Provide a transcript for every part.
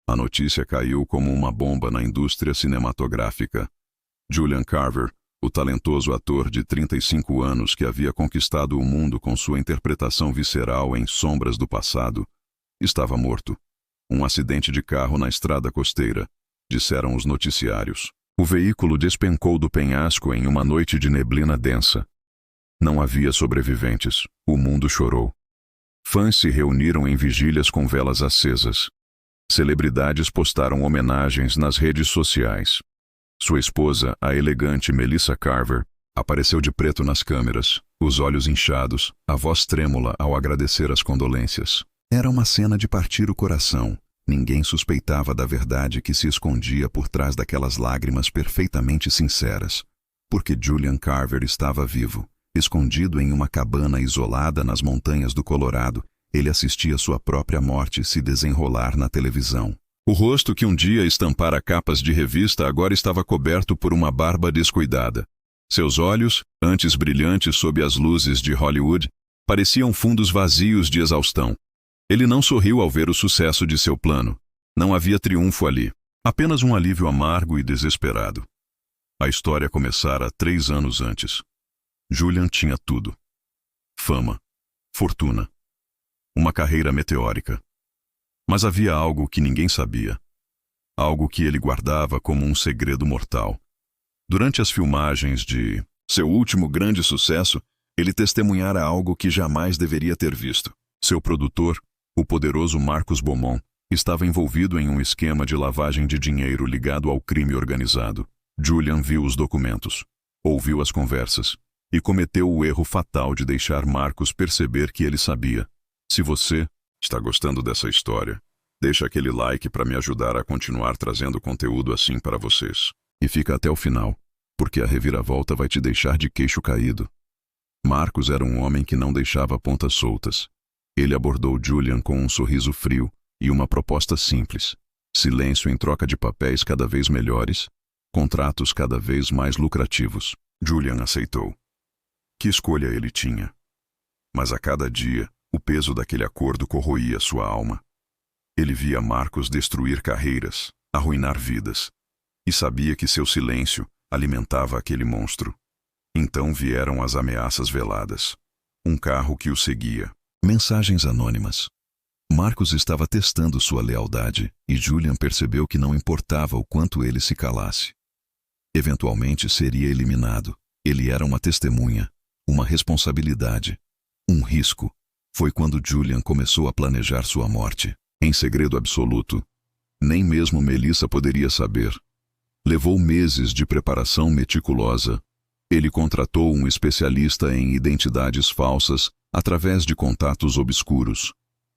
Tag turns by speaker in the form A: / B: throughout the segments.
A: A notícia caiu como uma bomba na indústria cinematográfica. Julian Carver, o talentoso ator de 35 anos que havia conquistado o mundo com sua interpretação visceral em Sombras do Passado, estava morto. Um acidente de carro na estrada costeira, disseram os noticiários. O veículo despencou do penhasco em uma noite de neblina densa. Não havia sobreviventes. O mundo chorou. Fãs se reuniram em vigílias com velas acesas. Celebridades postaram homenagens nas redes sociais. Sua esposa, a elegante Melissa Carver, apareceu de preto nas câmeras, os olhos inchados, a voz trêmula ao agradecer as condolências. Era uma cena de partir o coração. Ninguém suspeitava da verdade que se escondia por trás daquelas lágrimas perfeitamente sinceras. Porque Julian Carver estava vivo. Escondido em uma cabana isolada nas montanhas do Colorado, ele assistia sua própria morte se desenrolar na televisão. O rosto que um dia estampara capas de revista agora estava coberto por uma barba descuidada. Seus olhos, antes brilhantes sob as luzes de Hollywood, pareciam fundos vazios de exaustão. Ele não sorriu ao ver o sucesso de seu plano. Não havia triunfo ali. Apenas um alívio amargo e desesperado. A história começara 3 anos antes. Julian tinha tudo. Fama. Fortuna. Uma carreira meteórica. Mas havia algo que ninguém sabia. Algo que ele guardava como um segredo mortal. Durante as filmagens de seu último grande sucesso, ele testemunhara algo que jamais deveria ter visto. Seu produtor, o poderoso Marcus Beaumont, estava envolvido em um esquema de lavagem de dinheiro ligado ao crime organizado. Julian viu os documentos, ouviu as conversas e cometeu o erro fatal de deixar Marcus perceber que ele sabia. Se você está gostando dessa história, deixa aquele like para me ajudar a continuar trazendo conteúdo assim para vocês. E fica até o final, porque a reviravolta vai te deixar de queixo caído. Marcus era um homem que não deixava pontas soltas. Ele abordou Julian com um sorriso frio e uma proposta simples. Silêncio em troca de papéis cada vez melhores, contratos cada vez mais lucrativos. Julian aceitou. Que escolha ele tinha? Mas a cada dia, o peso daquele acordo corroía sua alma. Ele via Marcus destruir carreiras, arruinar vidas, e sabia que seu silêncio alimentava aquele monstro. Então vieram as ameaças veladas. Um carro que o seguia. Mensagens anônimas. Marcus estava testando sua lealdade, e Julian percebeu que não importava o quanto ele se calasse. Eventualmente seria eliminado. Ele era uma testemunha, uma responsabilidade, um risco. Foi quando Julian começou a planejar sua morte, em segredo absoluto. Nem mesmo Melissa poderia saber. Levou meses de preparação meticulosa. Ele contratou um especialista em identidades falsas através de contatos obscuros.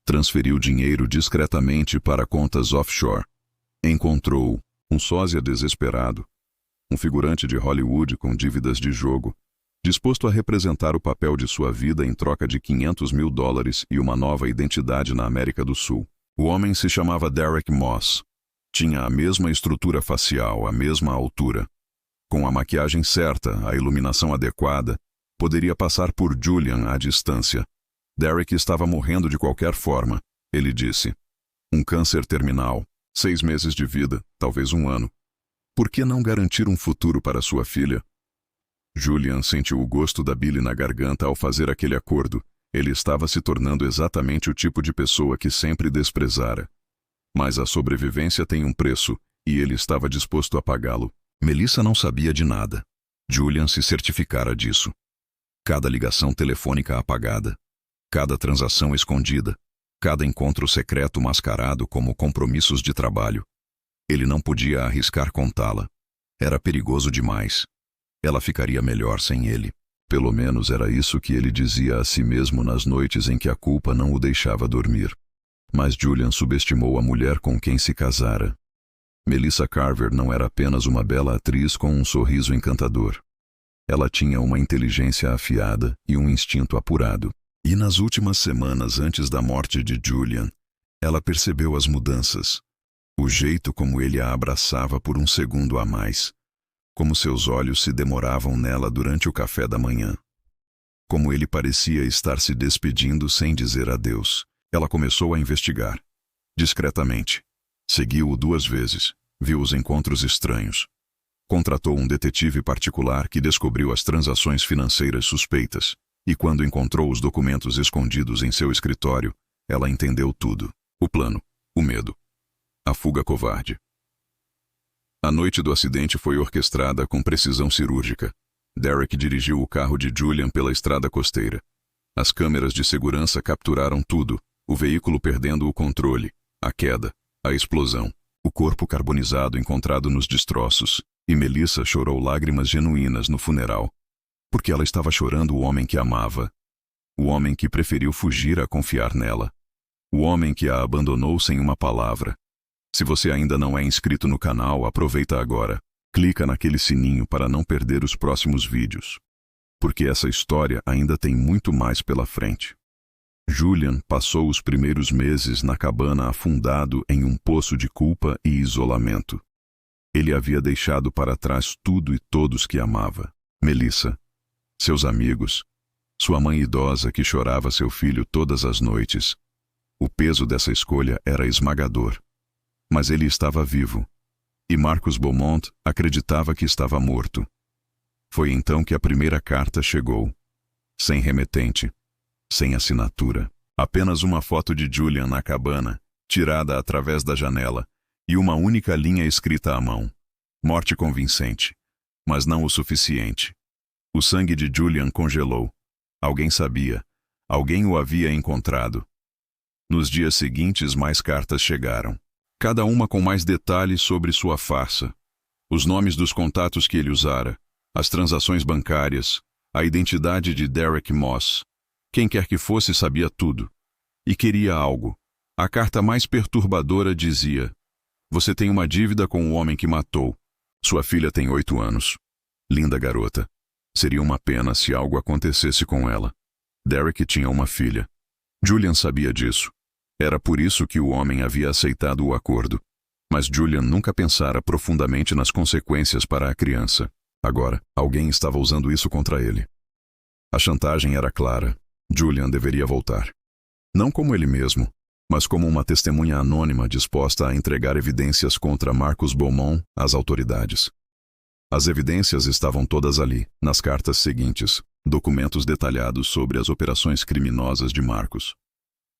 A: Transferiu dinheiro discretamente para contas offshore. Encontrou um sósia desesperado, um figurante de Hollywood com dívidas de jogo, disposto a representar o papel de sua vida em troca de $500 mil e uma nova identidade na América do Sul. O homem se chamava Derek Moss. Tinha a mesma estrutura facial, a mesma altura. Com a maquiagem certa, a iluminação adequada, poderia passar por Julian à distância. Derek estava morrendo de qualquer forma, ele disse. Um câncer terminal, 6 meses de vida, talvez 1 ano. Por que não garantir um futuro para sua filha? Julian sentiu o gosto da bile na garganta ao fazer aquele acordo. Ele estava se tornando exatamente o tipo de pessoa que sempre desprezara. Mas a sobrevivência tem um preço, e ele estava disposto a pagá-lo. Melissa não sabia de nada. Julian se certificara disso. Cada ligação telefônica apagada, cada transação escondida, cada encontro secreto mascarado como compromissos de trabalho. Ele não podia arriscar contá-la. Era perigoso demais. Ela ficaria melhor sem ele. Pelo menos era isso que ele dizia a si mesmo nas noites em que a culpa não o deixava dormir. Mas Julian subestimou a mulher com quem se casara. Melissa Carver não era apenas uma bela atriz com um sorriso encantador. Ela tinha uma inteligência afiada e um instinto apurado. E nas últimas semanas antes da morte de Julian, ela percebeu as mudanças. O jeito como ele a abraçava por um segundo a mais. Como seus olhos se demoravam nela durante o café da manhã. Como ele parecia estar se despedindo sem dizer adeus. Ela começou a investigar. Discretamente. Seguiu-o 2 vezes, viu os encontros estranhos. Contratou um detetive particular que descobriu as transações financeiras suspeitas, e quando encontrou os documentos escondidos em seu escritório, ela entendeu tudo. O plano, o medo, a fuga covarde. A noite do acidente foi orquestrada com precisão cirúrgica. Derek dirigiu o carro de Julian pela estrada costeira. As câmeras de segurança capturaram tudo, o veículo perdendo o controle, a queda, a explosão, o corpo carbonizado encontrado nos destroços, e Melissa chorou lágrimas genuínas no funeral, porque ela estava chorando o homem que amava, o homem que preferiu fugir a confiar nela, o homem que a abandonou sem uma palavra. Se você ainda não é inscrito no canal, aproveita agora. Clica naquele sininho para não perder os próximos vídeos, porque essa história ainda tem muito mais pela frente. Julian passou os primeiros meses na cabana afundado em um poço de culpa e isolamento. Ele havia deixado para trás tudo e todos que amava. Melissa, seus amigos, sua mãe idosa que chorava seu filho todas as noites. O peso dessa escolha era esmagador. Mas ele estava vivo. E Marcus Beaumont acreditava que estava morto. Foi então que a primeira carta chegou. Sem remetente, sem assinatura. Apenas uma foto de Julian na cabana, tirada através da janela, e uma única linha escrita à mão. Morte convincente, mas não o suficiente. O sangue de Julian congelou. Alguém sabia. Alguém o havia encontrado. Nos dias seguintes, mais cartas chegaram. Cada uma com mais detalhes sobre sua farsa. Os nomes dos contatos que ele usara, as transações bancárias, a identidade de Derek Moss. Quem quer que fosse sabia tudo. E queria algo. A carta mais perturbadora dizia: você tem uma dívida com o homem que matou. Sua filha tem 8 anos. Linda garota. Seria uma pena se algo acontecesse com ela. Derek tinha uma filha. Julian sabia disso. Era por isso que o homem havia aceitado o acordo. Mas Julian nunca pensara profundamente nas consequências para a criança. Agora, alguém estava usando isso contra ele. A chantagem era clara. Julian deveria voltar. Não como ele mesmo, mas como uma testemunha anônima disposta a entregar evidências contra Marcus Beaumont às autoridades. As evidências estavam todas ali, nas cartas seguintes, documentos detalhados sobre as operações criminosas de Marcus.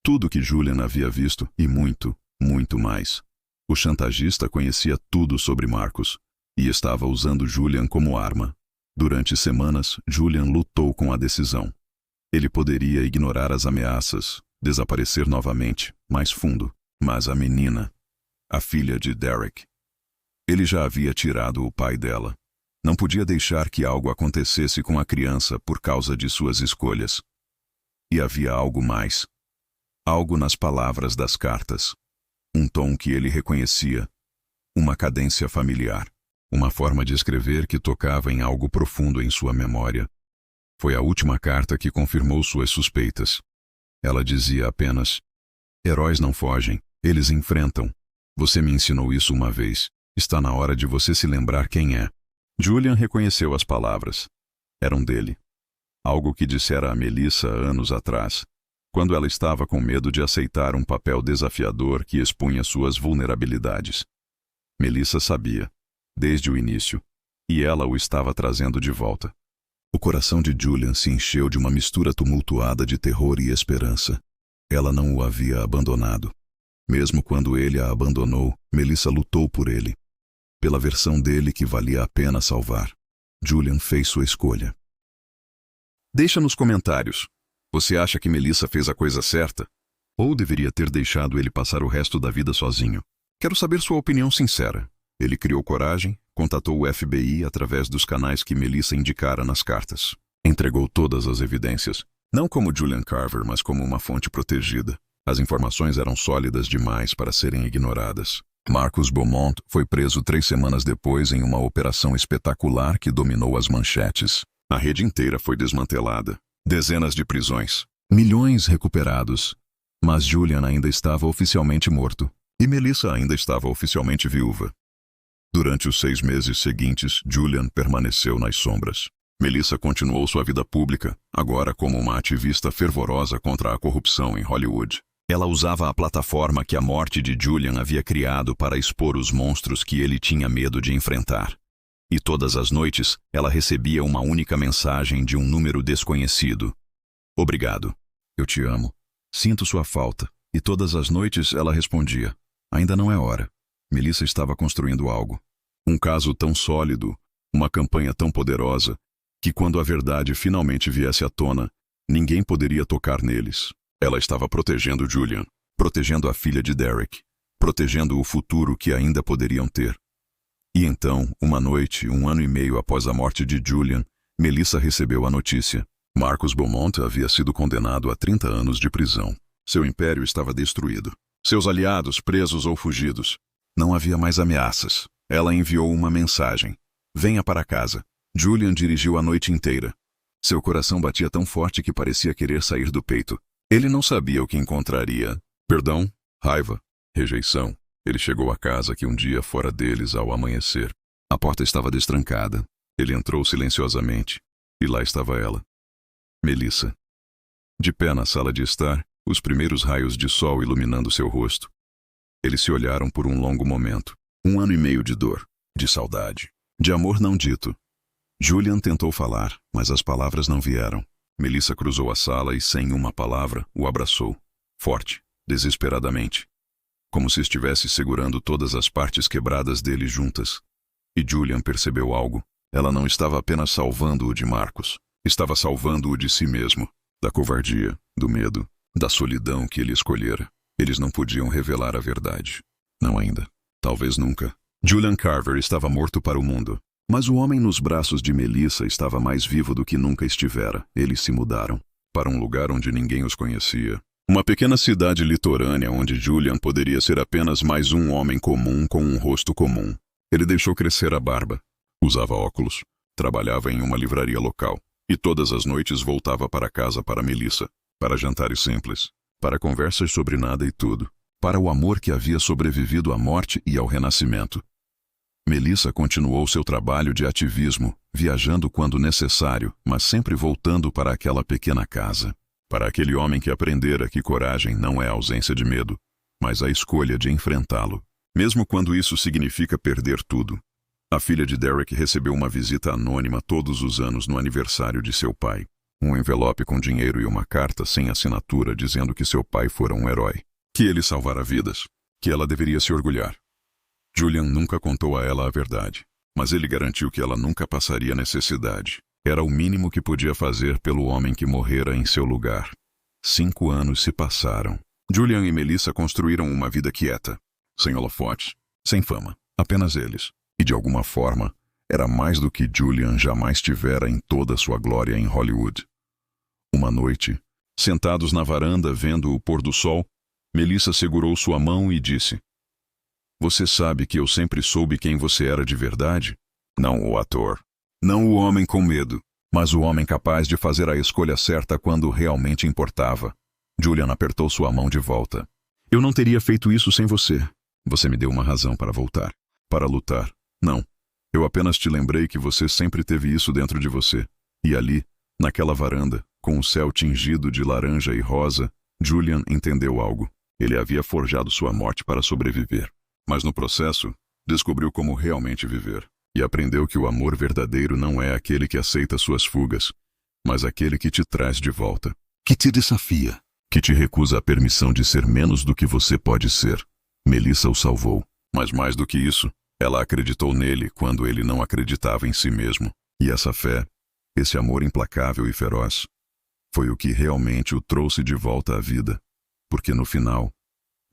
A: Tudo que Julian havia visto e muito, muito mais. O chantagista conhecia tudo sobre Marcus e estava usando Julian como arma. Durante semanas, Julian lutou com a decisão. Ele poderia ignorar as ameaças, desaparecer novamente, mais fundo. Mas a menina, a filha de Derek, ele já havia tirado o pai dela. Não podia deixar que algo acontecesse com a criança por causa de suas escolhas. E havia algo mais. Algo nas palavras das cartas. Um tom que ele reconhecia. Uma cadência familiar. Uma forma de escrever que tocava em algo profundo em sua memória. Foi a última carta que confirmou suas suspeitas. Ela dizia apenas: heróis não fogem, eles enfrentam. Você me ensinou isso uma vez. Está na hora de você se lembrar quem é. Julian reconheceu as palavras. Eram dele. Algo que dissera a Melissa anos atrás, quando ela estava com medo de aceitar um papel desafiador que expunha suas vulnerabilidades. Melissa sabia, desde o início, e ela o estava trazendo de volta. O coração de Julian se encheu de uma mistura tumultuada de terror e esperança. Ela não o havia abandonado. Mesmo quando ele a abandonou, Melissa lutou por ele. Pela versão dele que valia a pena salvar. Julian fez sua escolha. Deixa nos comentários. Você acha que Melissa fez a coisa certa? Ou deveria ter deixado ele passar o resto da vida sozinho? Quero saber sua opinião sincera. Ele criou coragem, contatou o FBI através dos canais que Melissa indicara nas cartas. Entregou todas as evidências. Não como Julian Carver, mas como uma fonte protegida. As informações eram sólidas demais para serem ignoradas. Marcus Beaumont foi preso 3 semanas depois em uma operação espetacular que dominou as manchetes. A rede inteira foi desmantelada. Dezenas de prisões. Milhões recuperados. Mas Julian ainda estava oficialmente morto. E Melissa ainda estava oficialmente viúva. Durante os 6 meses seguintes, Julian permaneceu nas sombras. Melissa continuou sua vida pública, agora como uma ativista fervorosa contra a corrupção em Hollywood. Ela usava a plataforma que a morte de Julian havia criado para expor os monstros que ele tinha medo de enfrentar. E todas as noites, ela recebia uma única mensagem de um número desconhecido. Obrigado. Eu te amo. Sinto sua falta. E todas as noites ela respondia. Ainda não é hora. Melissa estava construindo algo. Um caso tão sólido, uma campanha tão poderosa, que quando a verdade finalmente viesse à tona, ninguém poderia tocar neles. Ela estava protegendo Julian, protegendo a filha de Derek, protegendo o futuro que ainda poderiam ter. E então, uma noite, 1 ano e meio após a morte de Julian, Melissa recebeu a notícia. Marcus Beaumont havia sido condenado a 30 anos de prisão. Seu império estava destruído. Seus aliados presos ou fugidos. Não havia mais ameaças. Ela enviou uma mensagem. Venha para casa. Julian dirigiu a noite inteira. Seu coração batia tão forte que parecia querer sair do peito. Ele não sabia o que encontraria. Perdão, raiva, rejeição. Ele chegou à casa que um dia fora deles ao amanhecer. A porta estava destrancada. Ele entrou silenciosamente. E lá estava ela. Melissa. De pé na sala de estar, os primeiros raios de sol iluminando seu rosto. Eles se olharam por um longo momento. 1 ano e meio de dor, de saudade, de amor não dito. Julian tentou falar, mas as palavras não vieram. Melissa cruzou a sala e, sem uma palavra, o abraçou. Forte, desesperadamente. Como se estivesse segurando todas as partes quebradas dele juntas. E Julian percebeu algo. Ela não estava apenas salvando-o de Marcus. Estava salvando-o de si mesmo. Da covardia, do medo, da solidão que ele escolhera. Eles não podiam revelar a verdade. Não ainda. Talvez nunca. Julian Carver estava morto para o mundo. Mas o homem nos braços de Melissa estava mais vivo do que nunca estivera. Eles se mudaram para um lugar onde ninguém os conhecia. Uma pequena cidade litorânea onde Julian poderia ser apenas mais um homem comum com um rosto comum. Ele deixou crescer a barba. Usava óculos. Trabalhava em uma livraria local. E todas as noites voltava para casa para Melissa. Para jantares simples. Para conversas sobre nada e tudo. Para o amor que havia sobrevivido à morte e ao renascimento. Melissa continuou seu trabalho de ativismo, viajando quando necessário, mas sempre voltando para aquela pequena casa. Para aquele homem que aprendera que coragem não é a ausência de medo, mas a escolha de enfrentá-lo, mesmo quando isso significa perder tudo. A filha de Derek recebeu uma visita anônima todos os anos no aniversário de seu pai. Um envelope com dinheiro e uma carta sem assinatura dizendo que seu pai fora um herói. Que ele salvara vidas. Que ela deveria se orgulhar. Julian nunca contou a ela a verdade, mas ele garantiu que ela nunca passaria necessidade. Era o mínimo que podia fazer pelo homem que morrera em seu lugar. 5 anos se passaram. Julian e Melissa construíram uma vida quieta, sem holofotes, sem fama, apenas eles. E de alguma forma, era mais do que Julian jamais tivera em toda sua glória em Hollywood. Uma noite, sentados na varanda vendo o pôr do sol, Melissa segurou sua mão e disse: "Você sabe que eu sempre soube quem você era de verdade? Não o ator. Não o homem com medo, mas o homem capaz de fazer a escolha certa quando realmente importava." Julian apertou sua mão de volta. "Eu não teria feito isso sem você. Você me deu uma razão para voltar. Para lutar. Não. Eu apenas te lembrei que você sempre teve isso dentro de você." E ali, naquela varanda, com o céu tingido de laranja e rosa, Julian entendeu algo. Ele havia forjado sua morte para sobreviver. Mas no processo, descobriu como realmente viver. E aprendeu que o amor verdadeiro não é aquele que aceita suas fugas, mas aquele que te traz de volta. Que te desafia. Que te recusa a permissão de ser menos do que você pode ser. Melissa o salvou. Mas mais do que isso, ela acreditou nele quando ele não acreditava em si mesmo. E essa fé, esse amor implacável e feroz, foi o que realmente o trouxe de volta à vida. Porque no final,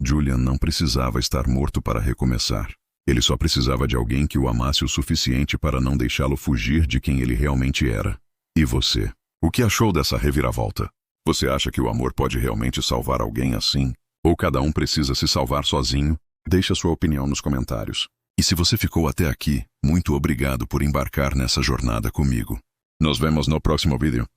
A: Julian não precisava estar morto para recomeçar. Ele só precisava de alguém que o amasse o suficiente para não deixá-lo fugir de quem ele realmente era. E você? O que achou dessa reviravolta? Você acha que o amor pode realmente salvar alguém assim? Ou cada um precisa se salvar sozinho? Deixe a sua opinião nos comentários. E se você ficou até aqui, muito obrigado por embarcar nessa jornada comigo. Nos vemos no próximo vídeo.